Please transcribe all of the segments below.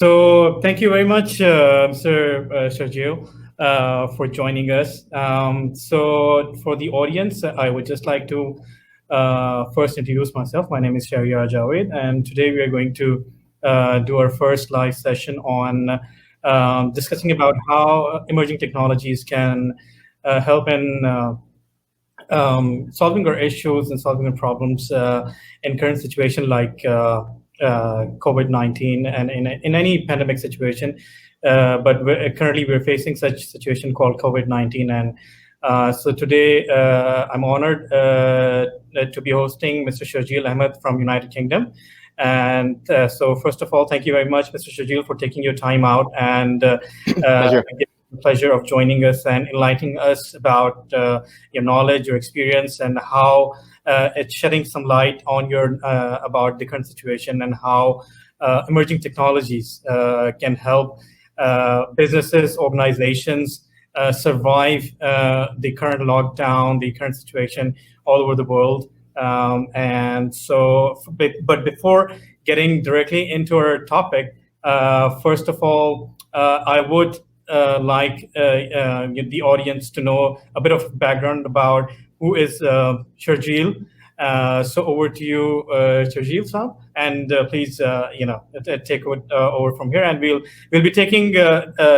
So thank you very much, Sir Sergio, for joining us. So for the audience, I would just like to first introduce myself. My name is Shahriar Javed, and today we are going to do our first live session on discussing about how emerging technologies can help in solving our issues and solving our problems in current situation like COVID-19 and in any pandemic situation. But currently we're facing such situation called COVID-19. And so today I'm honored to be hosting Mr. Shajil Ahmed from United Kingdom. And so first of all, thank you very much, Mr. Shajil, for taking your time out and Pleasure. the pleasure of joining us and enlightening us about your knowledge, your experience, and how it's shedding some light on your about the current situation and how emerging technologies can help businesses, organizations survive the current lockdown, the current situation all over the world. And so, but before getting directly into our topic, first of all, I would the audience to know a bit of background about who is Sharjeel. So over to you, Sharjeel Saab, and please, take over from here, and we'll be taking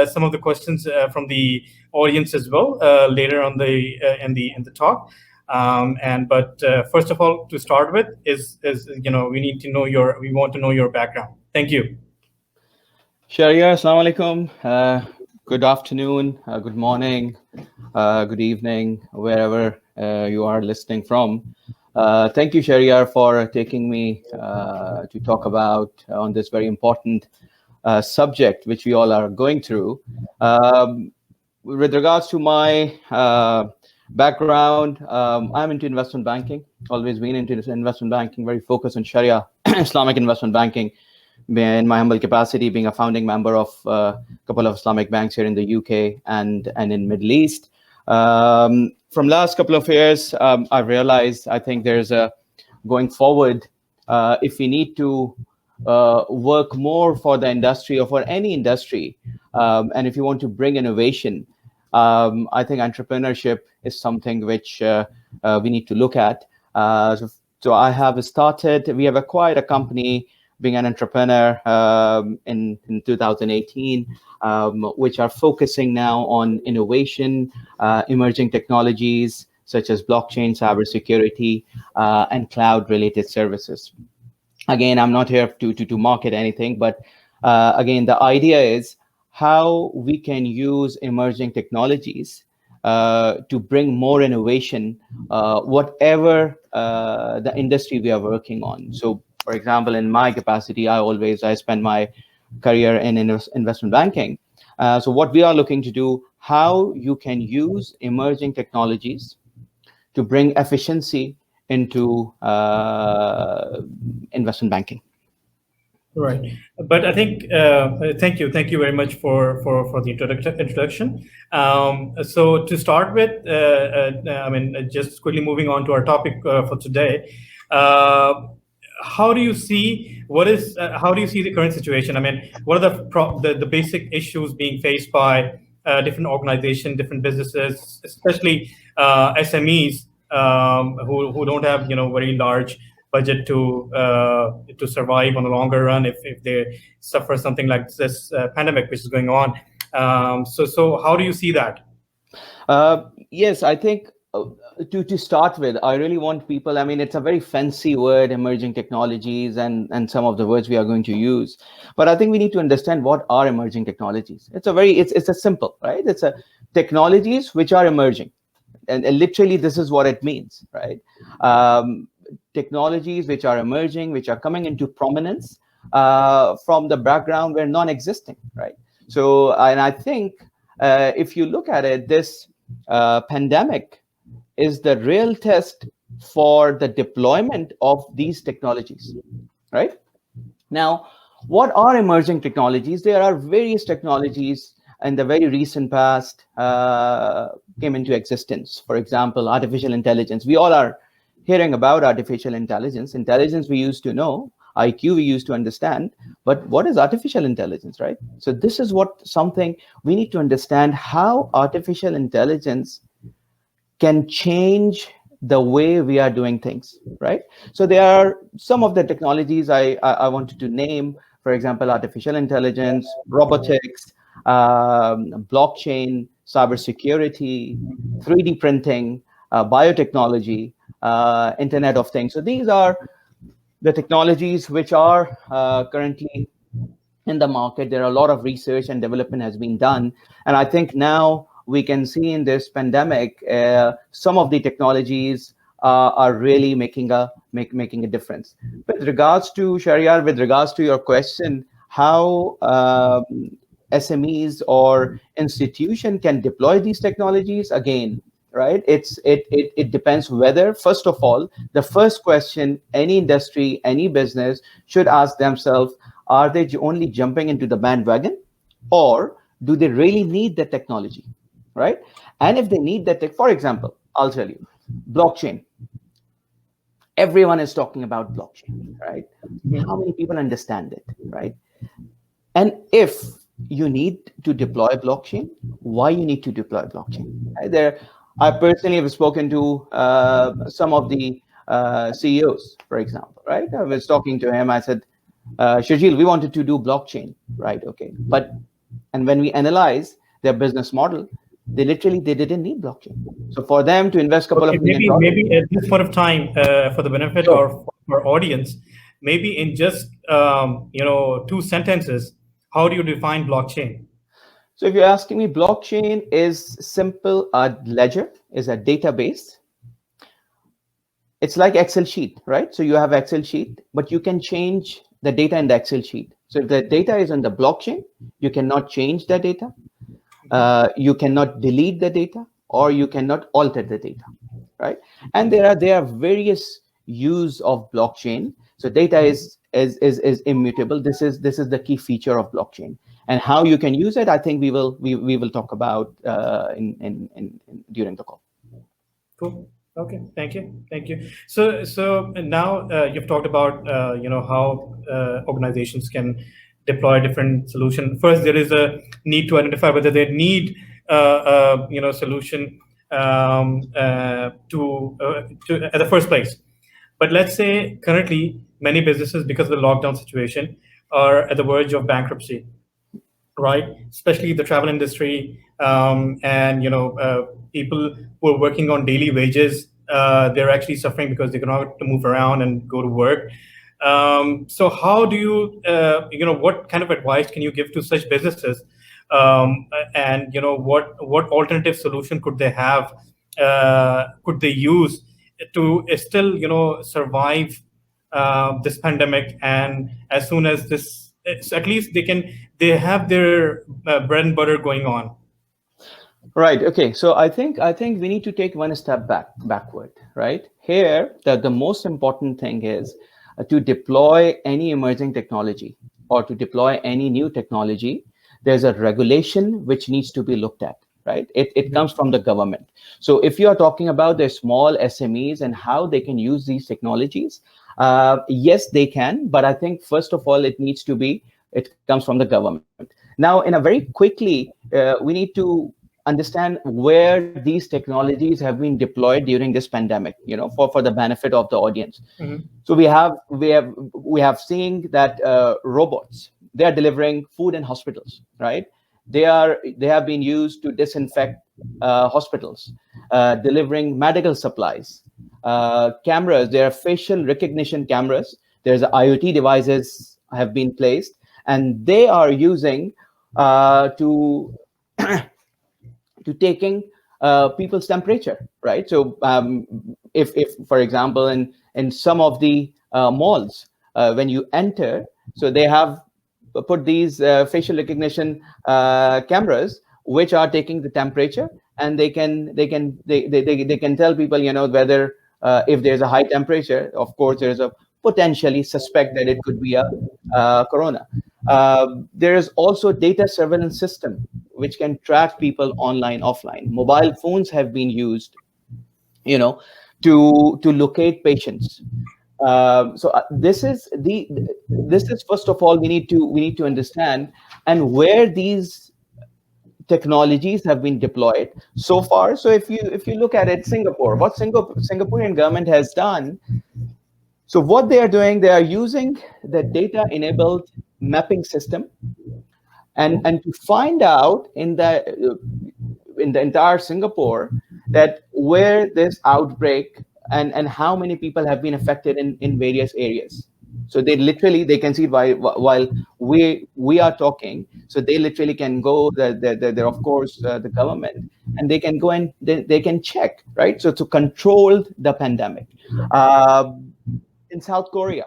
some of the questions from the audience as well later on in the talk. But first of all, to start with, is we want to know your background. Thank you. Sharia, assalamu alaikum. Good afternoon, good morning, good evening, wherever you are listening from. Thank you, Sharia, for taking me to talk about on this very important subject, which we all are going through. With regards to my background, I'm into investment banking, always been into investment banking, very focused on Sharia, Islamic investment banking. In my humble capacity, being a founding member of a couple of Islamic banks here in the UK and in Middle East. From last couple of years, I've realized I think there's a going forward, if we need to work more for the industry or for any industry, and if you want to bring innovation, I think entrepreneurship is something which we need to look at. So I have started, we have acquired a company being an entrepreneur in 2018, which are focusing now on innovation, emerging technologies such as blockchain, cybersecurity, and cloud-related services. Again, I'm not here to market anything, but again, the idea is how we can use emerging technologies to bring more innovation, whatever the industry we are working on. So, for example, in my capacity, I spend my career in investment banking. So what we are looking to do, how you can use emerging technologies to bring efficiency into investment banking. Right, but I think thank you very much for the introduction. So to start with, just quickly moving on to our topic for today. How do you see the current situation? I mean, what are the basic issues being faced by different organizations, different businesses, especially SMEs who don't have very large budget to survive on the longer run if they suffer something like this pandemic which is going on. So how do you see that? Yes, I think to start with, I really want people, I mean, it's a very fancy word, emerging technologies and some of the words we are going to use. But I think we need to understand what are emerging technologies. It's a simple, right? It's a technologies which are emerging. And literally, this is what it means, right? Technologies which are emerging, which are coming into prominence from the background where non-existing, right? So, and I think if you look at it, this pandemic is the real test for the deployment of these technologies, right? Now, what are emerging technologies? There are various technologies in the very recent past came into existence. For example, artificial intelligence. We all are hearing about artificial intelligence. Intelligence we used to know, IQ we use to understand, but what is artificial intelligence, right? So this is what something we need to understand, how artificial intelligence can change the way we are doing things, right? So there are some of the technologies I wanted to name, for example, artificial intelligence, robotics, blockchain, cybersecurity, 3D printing, biotechnology, Internet of Things. So these are the technologies which are currently in the market. There are a lot of research and development has been done, and I think now we can see in this pandemic some of the technologies are really making a difference. With regards to Shariar, with regards to your question, how SMEs or institution can deploy these technologies, again, right, it depends whether, first of all, the first question any industry, any business should ask themselves, are they only jumping into the bandwagon, or do they really need the technology, right? And if they need that for example, I'll tell you, blockchain, everyone is talking about blockchain, right? How many people understand it, right? And if you need to deploy blockchain, why you need to deploy blockchain? There, I personally have spoken to some of the CEOs, for example, right? I was talking to him. I said, Shajil, we wanted to do blockchain, right? Okay, but and when we analyze their business model, they didn't need blockchain. So for them to invest a couple Okay, of million dollars, maybe at this point of time, for the benefit sure. of our audience, maybe in just 2 sentences, how do you define blockchain? So if you're asking me, blockchain is simple. A ledger is a database. It's like Excel sheet, right? So you have Excel sheet, but you can change the data in the Excel sheet. So if the data is on the blockchain, you cannot change the data, you cannot delete the data, or you cannot alter the data, right? And there are various use of blockchain. So data is immutable. This is the key feature of blockchain, and how you can use it, I think we will talk about during the call. Cool. Okay. Thank you. So now you've talked about how organizations can deploy different solution. First, there is a need to identify whether they need solution to at the first place. But let's say currently many businesses, because of the lockdown situation, are at the verge of bankruptcy, right? Especially the travel industry, and people who are working on daily wages, they're actually suffering because they cannot move around and go to work. So how do you, what kind of advice can you give to such businesses? And what alternative solution could they have? Could they use to still survive this pandemic? And as soon as this, so at least they have their bread and butter going on. Right. Okay. So I think we need to take one step backward. Right here, the most important thing is to deploy any emerging technology or to deploy any new technology. There's a regulation which needs to be looked at. Right. It comes from the government. So if you are talking about the small SMEs and how they can use these technologies, yes, they can. But I think first of all, it comes from the government. Now, in a very quickly, we need to understand where these technologies have been deployed during this pandemic, for the benefit of the audience. Mm-hmm. So we have seen that robots, they are delivering food in hospitals, right? They have been used to disinfect hospitals, delivering medical supplies, cameras. There are facial recognition cameras. There's IoT devices have been placed, and they are using to to taking people's temperature, right? So if for example, in some of the malls, when you enter, so they have put these facial recognition cameras which are taking the temperature, and they can tell people, whether if there's a high temperature, of course there's a potentially suspect that it could be a corona. There is also data surveillance system which can track people online, offline. Mobile phones have been used, to locate patients. This is first of all we need to understand and where these technologies have been deployed so far. So if you look at it, Singapore, what Singaporean government has done. So what they are doing, they are using the data enabled mapping system and to find out in the entire Singapore that where this outbreak and how many people have been affected in various areas. So they can see while we are talking. So they literally can go. They're of course the government, and they can go and they can check, right. So to control the pandemic. Uh, in South Korea,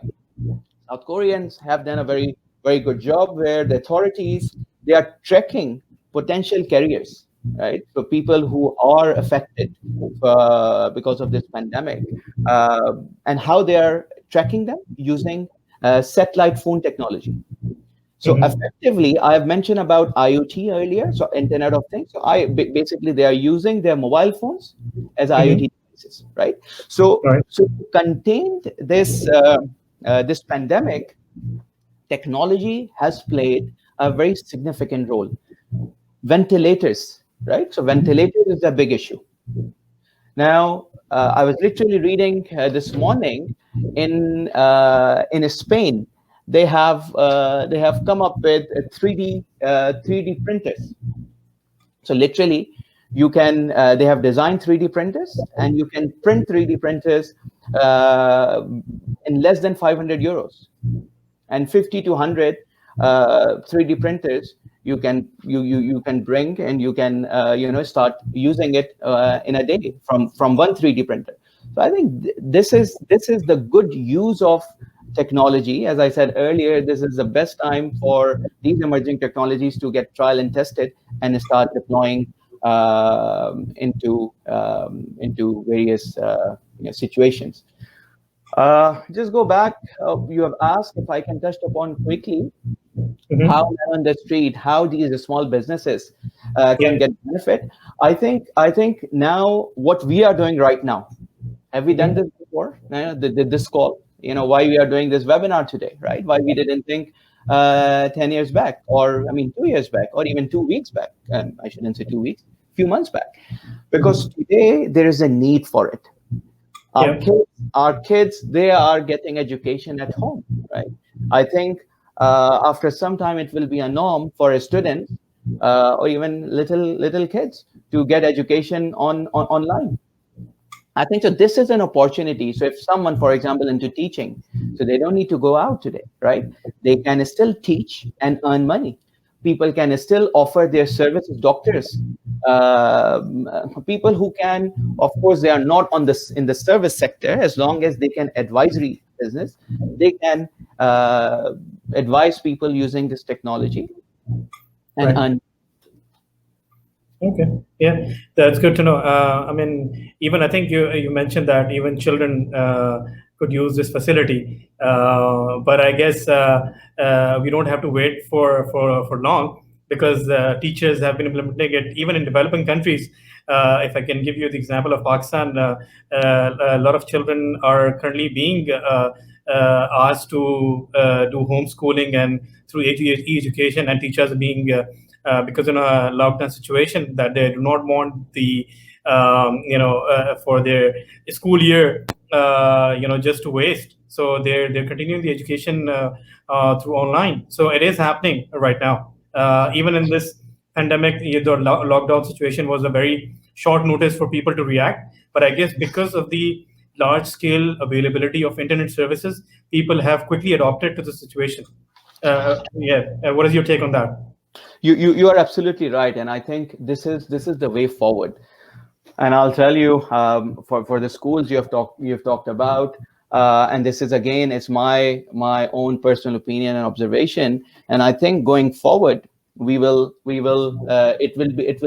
South Koreans have done a very good job where the authorities they are tracking potential carriers, right? So people who are affected because of this pandemic, and how they are tracking them using satellite phone technology. So Mhm. effectively, I have mentioned about IoT earlier, so Internet of Things. So basically they are using their mobile phones as IoT Mhm. devices, right? So Right. so to contain this pandemic, technology has played a very significant role. Ventilators, right? So ventilators is a big issue. Now, I was literally reading this morning in Spain, they have come up with 3D printers. So literally, you can they have designed 3D printers, and you can print 3D printers uh, in less than 500 euros. And 50 to 100 3D printers you can bring, and you can start using it in a day from one 3D printer. So I think this is the good use of technology. As I said earlier, this is the best time for these emerging technologies to get trial and tested and start deploying into various situations. Just go back. You have asked if I can touch upon quickly how Mhm. on the street, how these small businesses can Yeah. get benefit. I think now what we are doing right now. Have we done Mhm. this before? This call. Why we are doing this webinar today, right? Why we didn't think 10 years back, or I mean 2 years back, or even 2 weeks back. I shouldn't say 2 weeks, few months back, because Mhm. today there is a need for it. our Yeah. kids our kids, they are getting education at home, right? I think after some time it will be a norm for a student, or even little kids, to get education online. I think so. This is an opportunity. So if someone, for example, into teaching, so they don't need to go out today, right? They can still teach and earn money. People can still offer their services. Doctors, people who can, of course, they are not on this in the service sector. As long as they can advisory business, they can advise people using this technology and Right. earn. Okay. Yeah, that's good to know. I mean, even I think you mentioned that even children could use this facility, but I guess we don't have to wait for long, because teachers have been implementing it even in developing countries. If I can give you the example of Pakistan, a lot of children are currently being asked to do homeschooling and through education, and teachers are being because in a lockdown situation that they do not want the for their school year just to waste, so they're continuing the education through online. So it is happening right now, even in this pandemic. The lockdown situation was a very short notice for people to react, but I guess because of the large scale availability of internet services, people have quickly adopted to the situation. Yeah, what is your take on that? You are absolutely right, and I think this is the way forward. And I'll tell you, for the schools you've talked about, and this is again, it's my own personal opinion and observation. And I think going forward, it will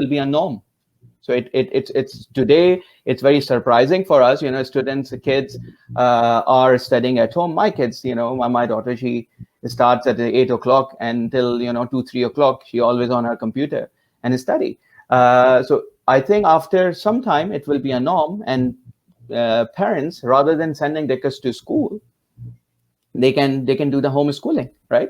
be a norm. So it's today it's very surprising for us. Students, kids are studying at home. My kids, my daughter, she starts at 8 o'clock until 2 3 o'clock. She always on her computer and study. So I think after some time it will be a norm, and parents, rather than sending their kids to school, they can do the homeschooling, right?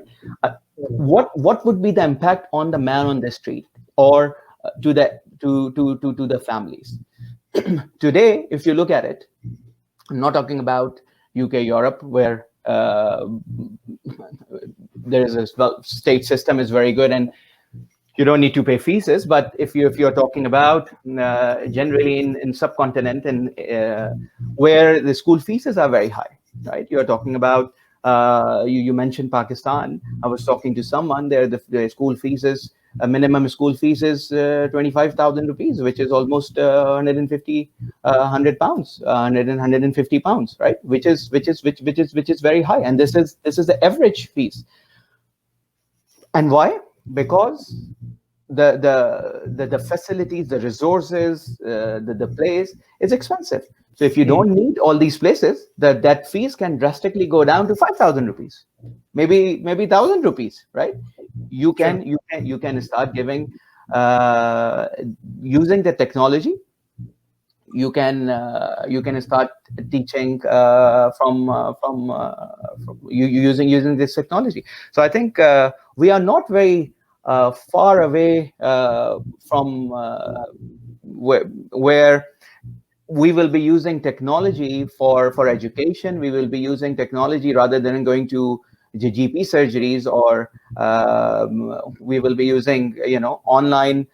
What would be the impact on the man on the street, or to the families? Today, if you look at it, I'm not talking about UK, Europe, where there is a state system is very good and you don't need to pay fees. But if you're talking about generally in subcontinent, and where the school fees are very high, right? You're talking about you mentioned Pakistan. I was talking to someone there. The school fees is minimum school fees is 25,000 rupees, which is almost 150 100 pounds, 150 pounds, right? Which is very high, and this is the average fees. And why? Because the facilities, the resources, the place is expensive. So if you don't need all these places, that fees can drastically go down to 5,000 rupees, maybe 1,000 rupees, right? You can start giving using the technology. You can start teaching from using this technology. So I think we are not very far away from where we will be using technology for education. We will be using technology rather than going to the GP surgeries, or we will be using online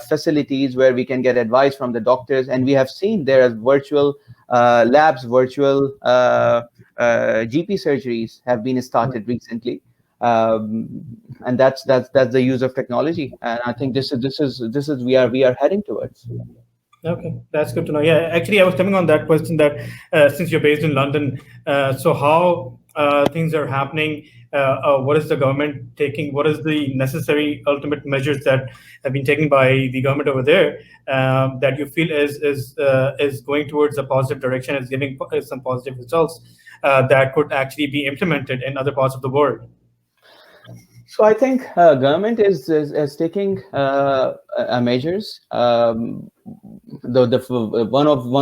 facilities where we can get advice from the doctors. And we have seen there are virtual labs, virtual GP surgeries have been started recently, and that's the use of technology. And I think this is we are heading towards. Okay, that's good to know. Yeah, actually, I was coming on that question that since you're based in London, so how things are happening? What is the government taking? What is the necessary ultimate measures that have been taken by the government over there that you feel is going towards a positive direction, is giving some positive results that could actually be implemented in other parts of the world? So I think government is taking measures. One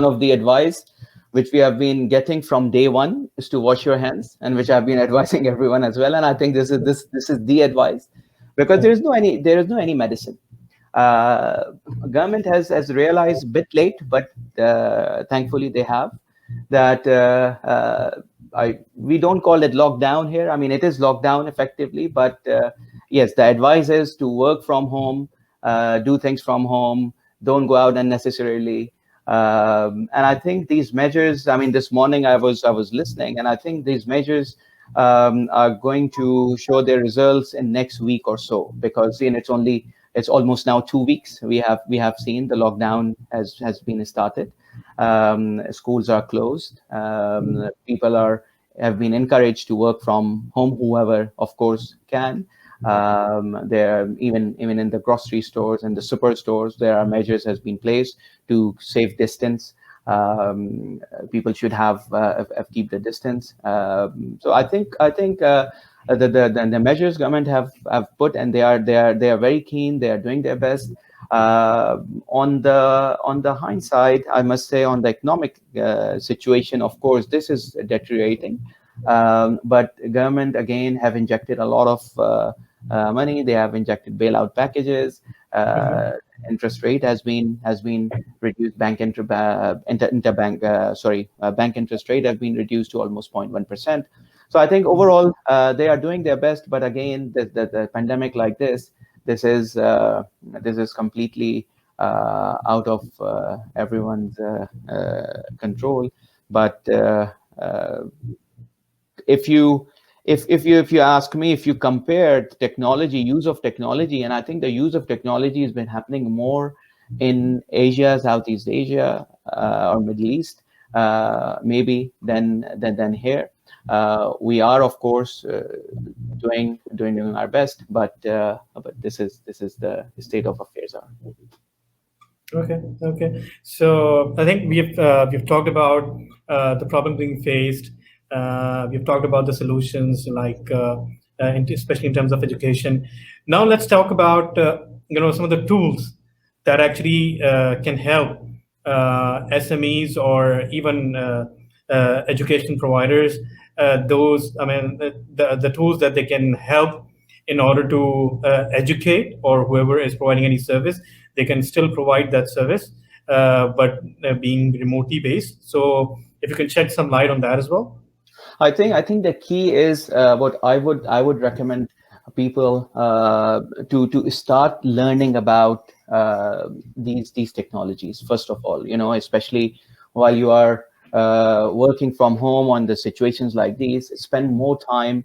of the advice which we have been getting from day one is to wash your hands, and which I've been advising everyone as well. And I think this is the advice, because there is no any medicine. Government has realized a bit late, but thankfully they have that. We don't call it lockdown here. I mean, it is lockdown effectively, but yes, the advice is to work from home, do things from home, don't go out unnecessarily. And I think these measures, I mean, this morning I was listening, and I think these measures are going to show their results in next week or so, because it's almost now 2 weeks. We have seen the lockdown has been started. Schools are closed. People have been encouraged to work from home, whoever of course can. There, even in the grocery stores and the superstores, there are measures has been placed to save distance. People should have keep the distance. So I think the measures government have put, and they are very keen. They are doing their best. On the hindsight, I must say, on the economic situation, of course, this is deteriorating. But government again have injected a lot of money. They have injected bailout packages. Interest rate has been reduced. Bank interbank bank interest rate has been reduced to almost 0.1%. So I think overall they are doing their best. But again, the pandemic like this is completely out of everyone's control. But if you ask me, if you compare technology, use of technology, and I think the use of technology has been happening more in Asia, Southeast Asia, or Middle East, maybe than here. We are, of course, doing our best, but this is the state of affairs are. Okay. So I think we've talked about the problem being faced. We've talked about the solutions, like especially in terms of education. Now let's talk about some of the tools that actually can help SMEs or even education providers those, the tools that they can help in order to educate, or whoever is providing any service, they can still provide that service, but being remotely based. So if you can shed some light on that as well. I think the key is what I would recommend people to start learning about these technologies first of all. Especially while you are working from home on the situations like these, spend more time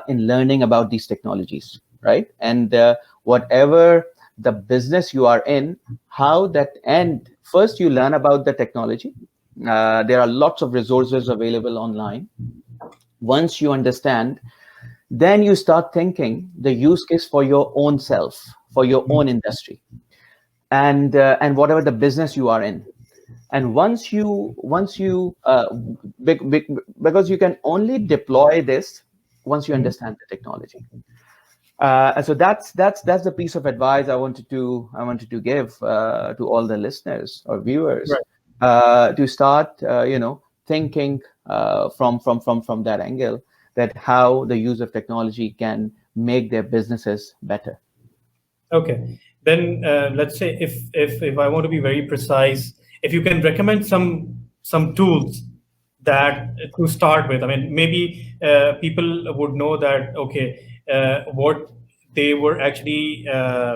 in learning about these technologies, right? And whatever the business you are in, how that end first you learn about the technology. There are lots of resources available online. Once you understand, then you start thinking the use case for your own self, for your own industry, and whatever the business you are in. And because you can only deploy this once you understand the technology. And so that's the piece of advice I wanted to give to all the listeners or viewers, Right. to start thinking from that angle, that how the use of technology can make their businesses better. Okay. Then let's say if I want to be very precise, if you can recommend some tools that to start with. I mean, maybe people would know that, okay, what they were actually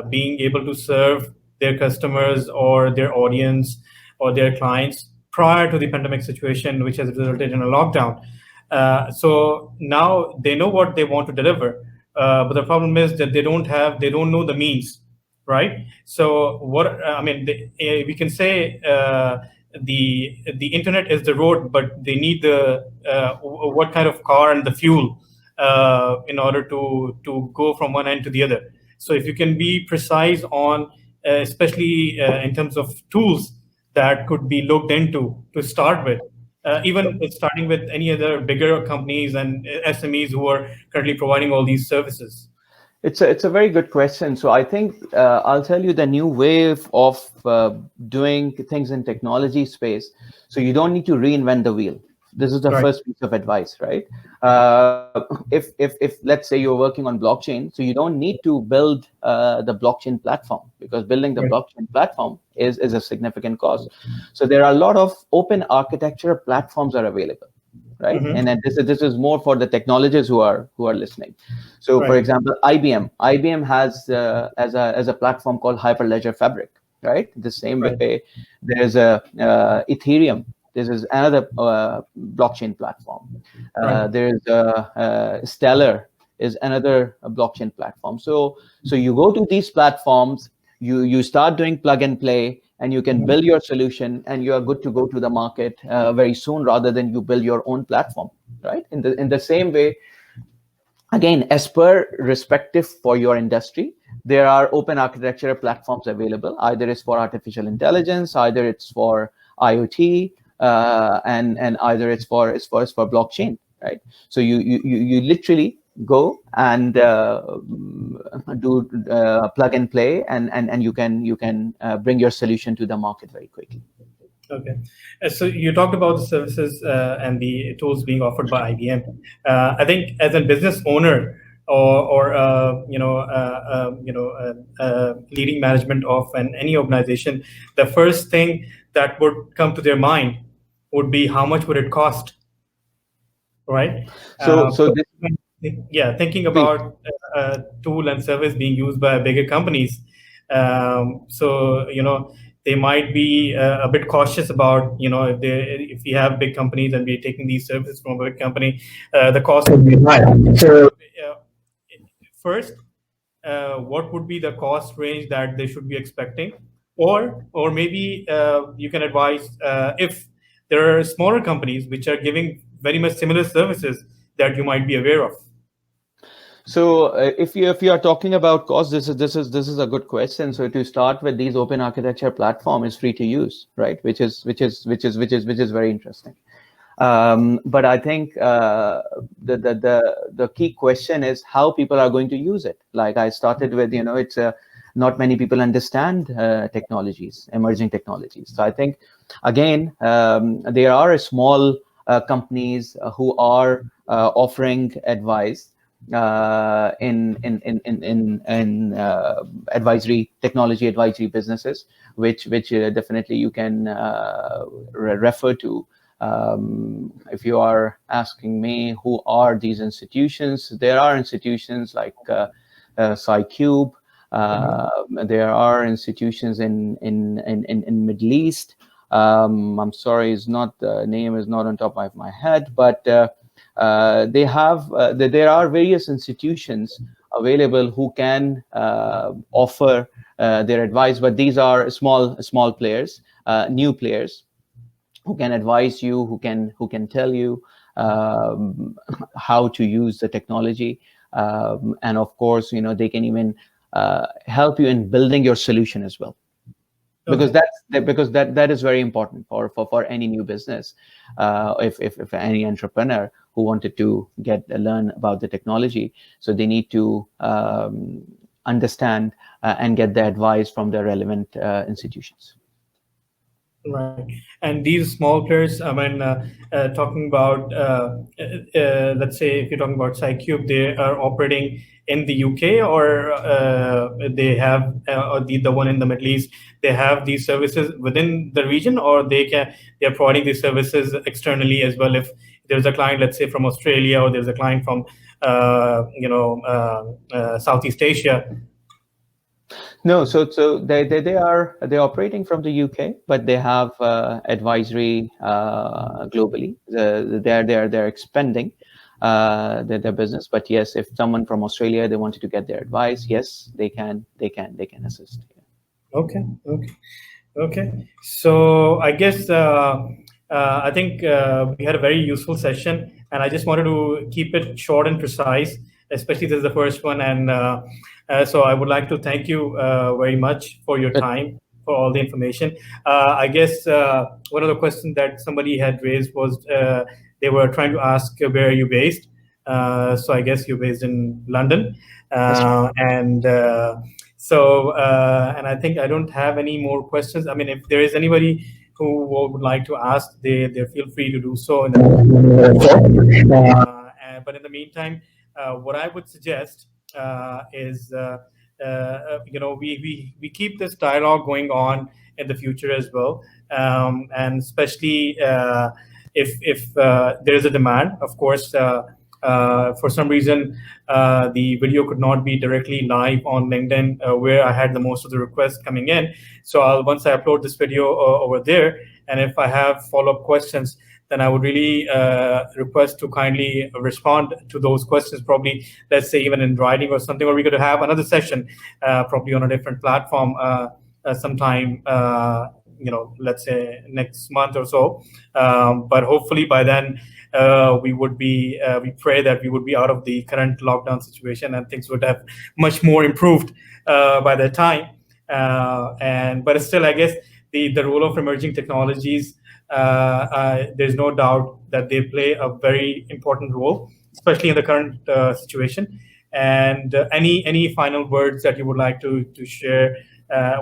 being able to serve their customers or their audience or their clients prior to the pandemic situation, which has resulted in a lockdown. So now they know what they want to deliver, but the problem is that they don't know the means, right? So what we can say, the internet is the road, but they need the what kind of car and the fuel in order to go from one end to the other. So if you can be precise on, especially in terms of tools that could be looked into to start with, even with starting with any other bigger companies and SMEs who are currently providing all these services. It's a very good question. So I think I'll tell you the new wave of doing things in technology space. So you don't need to reinvent the wheel. This is the Right. first piece of advice, right? If let's say you're working on blockchain, so you don't need to build the blockchain platform, because building the Right. blockchain platform is a significant cost. So there are a lot of open architecture platforms are available, right? Mm-hmm. And then this is more for the technologists who are listening. So, for Right. example, IBM has as a platform called Hyperledger Fabric, right? The same Right. way there's a Ethereum. This is another blockchain platform. Right. There's Stellar is another blockchain platform. So you go to these platforms, you start doing plug and play, and you can build your solution, and you are good to go to the market very soon, rather than you build your own platform, right? In the same way, again, as per respective for your industry, there are open architecture platforms available. Either it's for artificial intelligence, either it's for IoT, and either it's for blockchain, right? So you literally go and do plug and play, and you can bring your solution to the market very quickly. Okay. So you talked about the services and the tools being offered by IBM. I think as a business owner, or leading management of any organization, the first thing that would come to their mind would be how much would it cost, right? So So this, yeah, thinking please. about tool and service being used by bigger companies, so they might be a bit cautious about, if we have big companies and we're taking these services from a big company, the cost would be high. So first, what would be the cost range that they should be expecting, or maybe you can advise if there are smaller companies which are giving very much similar services that you might be aware of. So if you are talking about cost, this is a good question. So to start with, these open architecture platform is free to use, right? Which is very interesting. But I think the key question is how people are going to use it. Like I started with, it's not many people understand emerging technologies. So I think again, there are a small companies who are offering advice in advisory technology advisory businesses, which definitely you can refer to. If you are asking me who are these institutions, there are institutions like SciCube. There are institutions in Middle East. I'm sorry, it's not, the name is not on top of my head, but they have there are various institutions available who can offer their advice, but these are small players, new players, who can advise you, who can tell you how to use the technology, and of course, they can even help you in building your solution as well, because that is very important for any new business. If any entrepreneur who wanted to learn about the technology, so they need to understand and get the advice from the relevant institutions. Right. And these small players, I mean, talking about, let's say, if you're talking about SciCube, they are operating in the UK, or they have, or the one in the Middle East, they have these services within the region, or they're providing these services externally as well. If there's a client, let's say from Australia, or there's a client from, Southeast Asia. No, so they're operating from the UK, but they have advisory globally. They're expanding their business. But yes, if someone from Australia, they wanted to get their advice, yes, they can assist. Okay. So I guess I think we had a very useful session, and I just wanted to keep it short and precise, especially this is the first one. And so I would like to thank you very much for your time, for all the information. I guess one of the questions that somebody had raised was they were trying to ask where are you based. So I guess you're based in London, and and I think I don't have any more questions. I mean, if there is anybody who would like to ask, they feel free to do so. But in the meantime, what I would suggest is, we keep this dialogue going on in the future as well, and especially if there is a demand, of course. For some reason, the video could not be directly live on LinkedIn, where I had the most of the requests coming in. So once I upload this video over there, and if I have follow-up questions, then I would really request to kindly respond to those questions, probably, let's say, even in writing or something, or we could have another session, probably on a different platform sometime, let's say next month or so. But hopefully by then, we pray that we would be out of the current lockdown situation and things would have much more improved by that time. But still, I guess the role of emerging technologies, there's no doubt that they play a very important role, especially in the current situation. And any final words that you would like to share?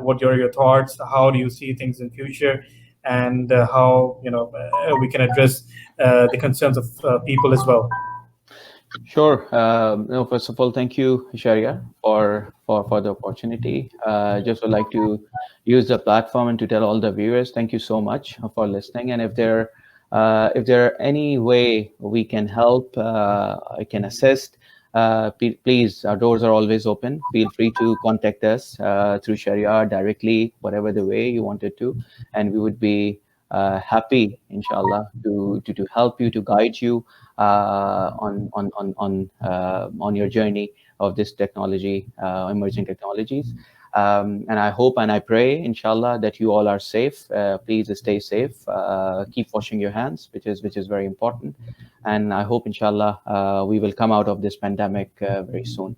What are your thoughts? How do you see things in future? And how we can address the concerns of people as well. Sure. First of all, thank you, Sharia, for the opportunity. Just would like to use the platform and to tell all the viewers, thank you so much for listening. And if there any way we can help, I can assist, please, our doors are always open. Feel free to contact us through Sharia directly, whatever the way you wanted to, and we would be happy, inshallah, to help you, to guide you on your journey of this technology, emerging technologies. And I hope and I pray, inshallah, that you all are safe. Please stay safe. Keep washing your hands, which is very important. And I hope, inshallah, we will come out of this pandemic very soon.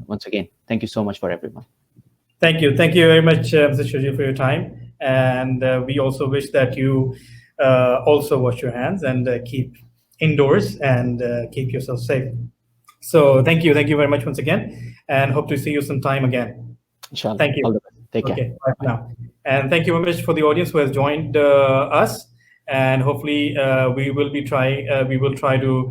Once again, thank you so much for everyone. Thank you very much, Mr. Shurji, for your time. And we also wish that you also wash your hands and keep indoors and keep yourself safe. So thank you very much once again, and hope to see you sometime again. Inshallah. Thank you. Take care. Okay, bye now. And thank you very much for the audience who has joined us. and hopefully we will try to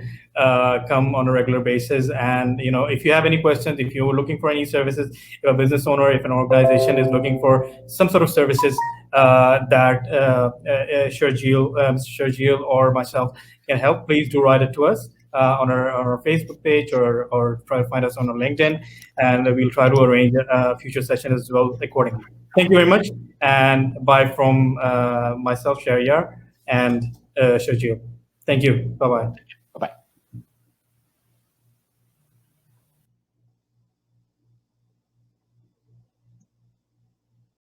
come on a regular basis. And if you have any questions, if you're looking for any services, if you're a business owner, if an organization is looking for some sort of services that Sharjeel or myself can help, please do write it to us on our Facebook page, or try to find us on our LinkedIn, and we'll try to arrange a future session as well accordingly. Thank you very much, and bye from myself, Shahryar, and Sharjeel. Thank you. Bye-bye.